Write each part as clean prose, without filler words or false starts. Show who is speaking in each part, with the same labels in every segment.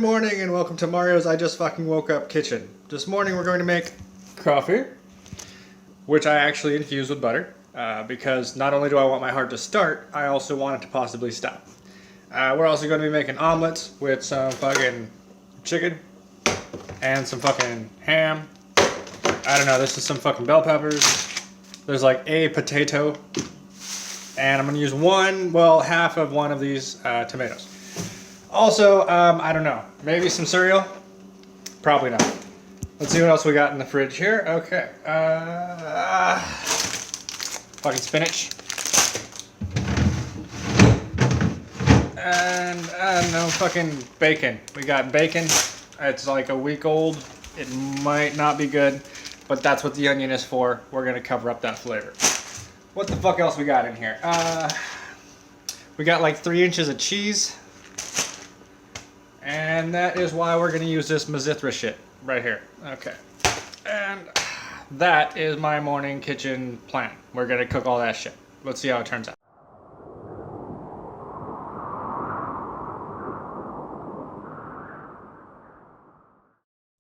Speaker 1: Good morning and welcome to Mario's I Just Fucking Woke Up Kitchen. This morning we're going to make coffee, which I actually infuse with butter, because not only do I want my heart to start, I also want it to possibly stop. We're also going to be making omelets with some fucking chicken and some fucking ham. I don't know, this is some fucking bell peppers. There's like a potato. And I'm going to use half of one of these tomatoes. Also, I don't know, maybe some cereal? Probably not. Let's see what else we got in the fridge here. Okay. Fucking spinach. And, no, fucking bacon. We got bacon. It's like a week old. It might not be good, but that's what the onion is for. We're going to cover up that flavor. What the fuck else we got in here? We got like 3 inches of cheese. And that is why we're going to use this Mazithra shit right here. Okay. And that is my morning kitchen plan. We're going to cook all that shit. Let's see how it turns out.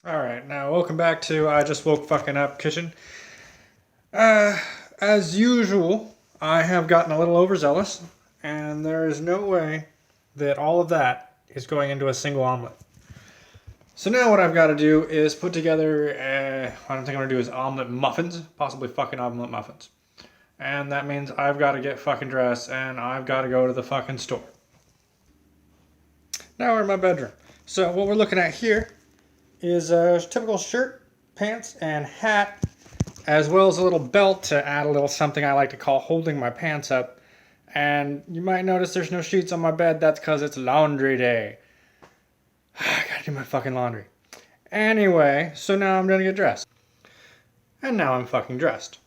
Speaker 1: Alright, now welcome back to I Just Woke Fucking Up Kitchen. As usual, I have gotten a little overzealous, and there is no way that all of that is going into a single omelet. So now what I've got to do is put together, what I think I'm going to do is omelette muffins, possibly fucking omelette muffins. And that means I've got to get fucking dressed, and I've got to go to the fucking store. Now we're in my bedroom. So what we're looking at here is a typical shirt, pants, and hat, as well as a little belt to add a little something I like to call holding my pants up. And you might notice there's no sheets on my bed. That's because it's laundry day. I gotta do my fucking laundry. Anyway, so now I'm gonna get dressed. And now I'm fucking dressed.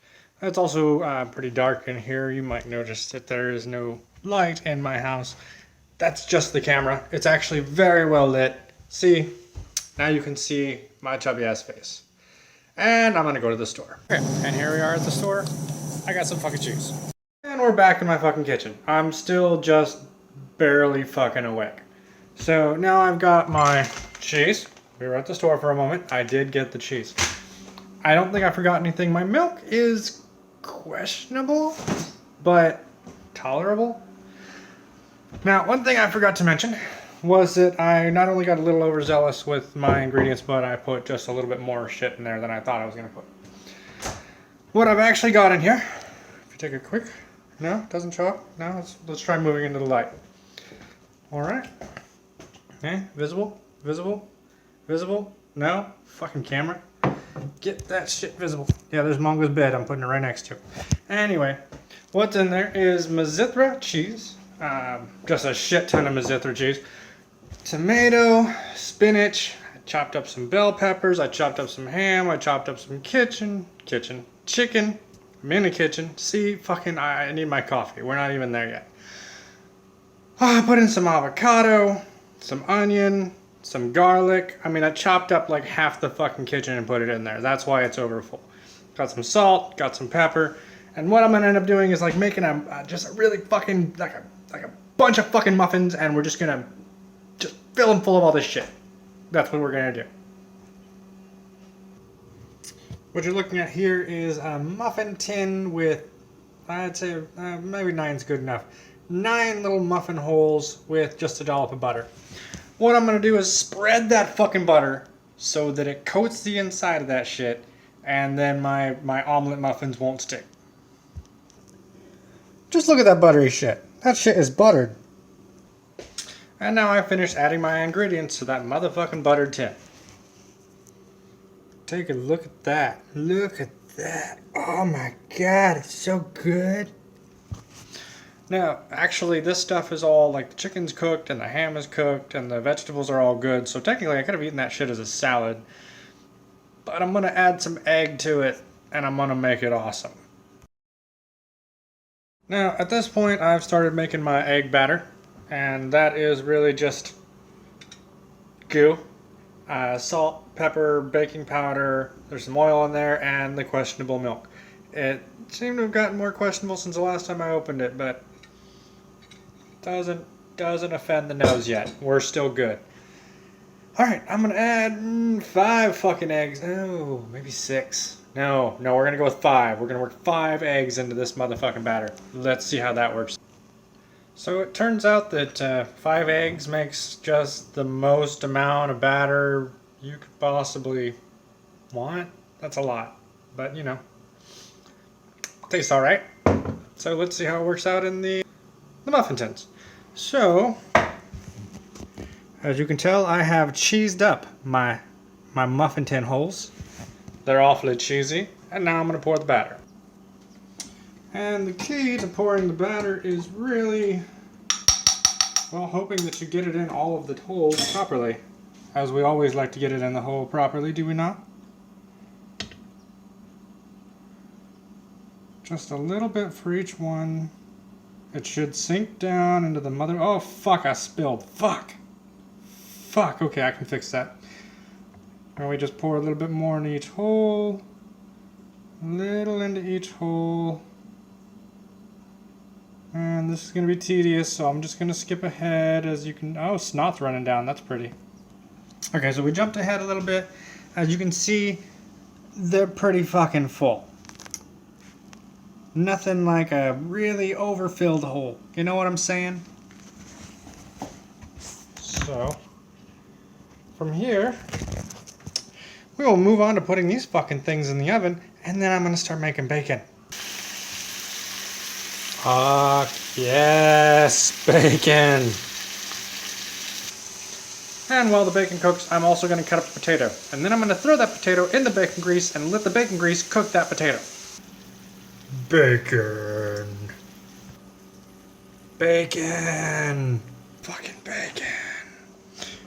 Speaker 1: It's also pretty dark in here. You might notice that there is no light in my house. That's just the camera. It's actually very well lit. See? Now you can see my chubby ass face. And I'm gonna go to the store. Okay, and here we are at the store. I got some fucking cheese. And we're back in my fucking kitchen. I'm still just barely fucking awake. So now I've got my cheese. We were at the store for a moment. I did get the cheese. I don't think I forgot anything. My milk is questionable, but tolerable. Now, one thing I forgot to mention was that I not only got a little overzealous with my ingredients, but I put just a little bit more shit in there than I thought I was going to put. What I've actually got in here, if you take a quick... No, it doesn't show up? No, let's try moving into the light. Alright. Okay, visible, visible, visible. No, fucking camera. Get that shit visible. Yeah, there's Mongo's bed. I'm putting it right next to it. Anyway, what's in there is Mazithra cheese. Just a shit ton of Mazithra cheese. Tomato, spinach. I chopped up some bell peppers. I chopped up some ham. I chopped up some chicken. I'm in the kitchen. See, fucking, I need my coffee. We're not even there yet. I put in some avocado, some onion, some garlic. I mean, I chopped up like half the fucking kitchen and put it in there. That's why it's overfull. Got some salt, got some pepper. And what I'm gonna end up doing is like making just a really fucking, like a bunch of fucking muffins, and we're just gonna just fill them full of all this shit. That's what we're gonna do. What you're looking at here is a muffin tin with, I'd say, maybe 9's good enough. 9 little muffin holes with just a dollop of butter. What I'm going to do is spread that fucking butter so that it coats the inside of that shit, and then my omelet muffins won't stick. Just look at that buttery shit. That shit is buttered. And now I've finished adding my ingredients to that motherfucking buttered tin. Take a look at that. Look at that. Oh my god, it's so good. Now, actually, this stuff is all, like, the chicken's cooked and the ham is cooked and the vegetables are all good. So technically, I could have eaten that shit as a salad. But I'm going to add some egg to it and I'm going to make it awesome. Now, at this point, I've started making my egg batter. And that is really just goo. Salt, pepper, baking powder, there's some oil in there, and the questionable milk. It seemed to have gotten more questionable since the last time I opened it, but doesn't offend the nose yet. We're still good. Alright, I'm gonna add 5 fucking eggs. Oh, maybe 6. No, we're gonna go with 5. We're gonna work 5 eggs into this motherfucking batter. Let's see how that works. So it turns out that 5 eggs makes just the most amount of batter you could possibly want. That's a lot, but you know, tastes all right. So let's see how it works out in the muffin tins. So, as you can tell, I have cheesed up my muffin tin holes. They're awfully cheesy, and now I'm gonna pour the batter. And the key to pouring the batter is really, well, hoping that you get it in all of the holes properly. As we always like to get it in the hole properly, do we not? Just a little bit for each one. It should sink down into the mother... Oh, fuck, I spilled. Fuck. Fuck, okay, I can fix that. And we just pour a little bit more in each hole. A little into each hole. And this is going to be tedious, so I'm just going to skip ahead as you can... Oh, snot's running down. That's pretty. Okay, so we jumped ahead a little bit. As you can see, they're pretty fucking full. Nothing like a really overfilled hole. You know what I'm saying? So, from here, we will move on to putting these fucking things in the oven, and then I'm going to start making bacon. Fuck yes, bacon! And while the bacon cooks, I'm also going to cut up a potato. And then I'm going to throw that potato in the bacon grease and let the bacon grease cook that potato. Bacon. Bacon. Fucking bacon.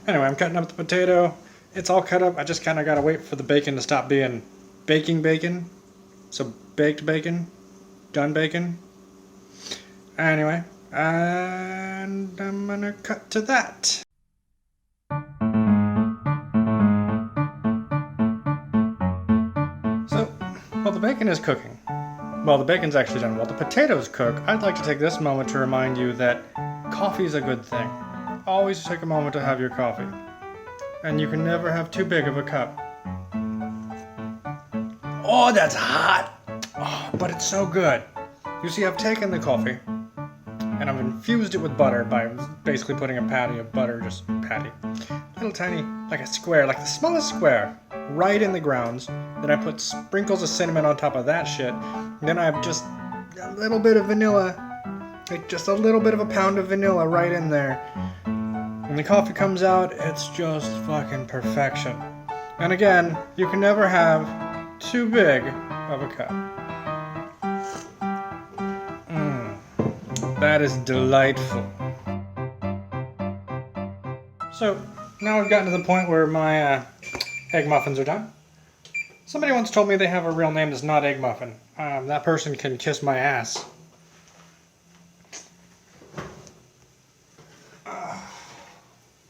Speaker 1: Anyway, I'm cutting up the potato. It's all cut up. I just kind of got to wait for the bacon to stop being baking bacon. So baked bacon. Done bacon. Anyway, and I'm going to cut to that. So, while the bacon is cooking, while the bacon's actually done, while the potatoes cook, I'd like to take this moment to remind you that coffee is a good thing. Always take a moment to have your coffee. And you can never have too big of a cup. Oh, that's hot! Oh, but it's so good. You see, I've taken the coffee, and I've infused it with butter by basically putting a patty of butter, just patty. Little tiny, like a square, like the smallest square, right in the grounds. Then I put sprinkles of cinnamon on top of that shit. Then I have just a little bit of vanilla, like just a little bit of a pound of vanilla right in there. When the coffee comes out, it's just fucking perfection. And again, you can never have too big of a cup. That is delightful. So, now we've gotten to the point where my egg muffins are done. Somebody once told me they have a real name that's not egg muffin. That person can kiss my ass.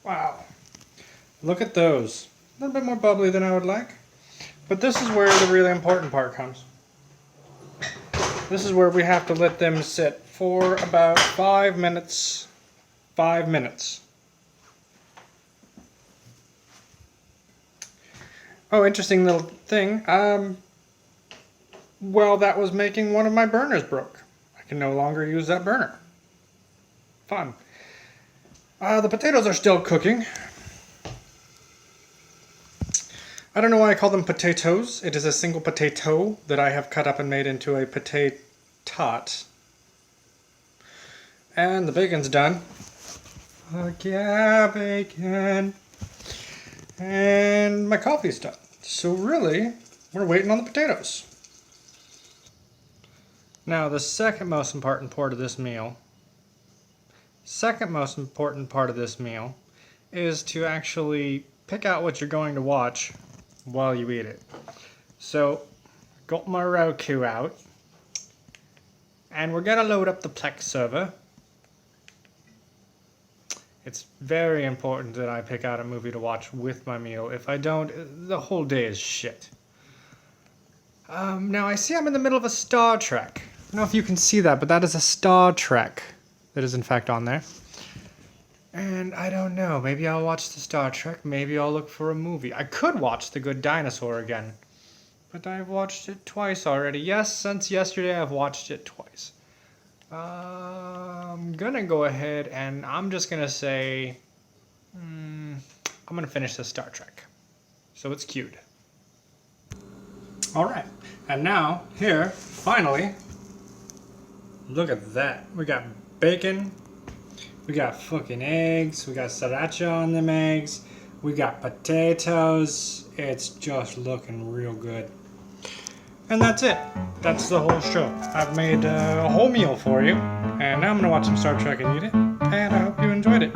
Speaker 1: Wow. Look at those. A little bit more bubbly than I would like. But this is where the really important part comes. This is where we have to let them sit for about 5 minutes. 5 minutes. Oh, interesting little thing. Well, that was making one of my burners broke. I can no longer use that burner. Fun. The potatoes are still cooking. I don't know why I call them potatoes. It is a single potato that I have cut up and made into a potato tot. And the bacon's done. Fuck yeah, bacon. And my coffee's done. So really, we're waiting on the potatoes. Now, the second most important part of this meal is to actually pick out what you're going to watch while you eat it. So, got my Roku out, and we're gonna load up the Plex server. It's very important that I pick out a movie to watch with my meal. If I don't, the whole day is shit. Now I see I'm in the middle of a Star Trek. I don't know if you can see that, but that is a Star Trek that is in fact on there. And I don't know, maybe I'll watch the Star Trek, maybe I'll look for a movie. I could watch The Good Dinosaur again, but I've watched it twice already. Yes, since yesterday I've watched it twice. I'm gonna go ahead and I'm just gonna say, I'm gonna finish the Star Trek. So it's queued. Alright, and now, here, finally, look at that. We got bacon, we got fucking eggs, we got sriracha on them eggs, we got potatoes. It's just looking real good. And that's it. That's the whole show. I've made a whole meal for you, and now I'm gonna watch some Star Trek and eat it, and I hope you enjoyed it.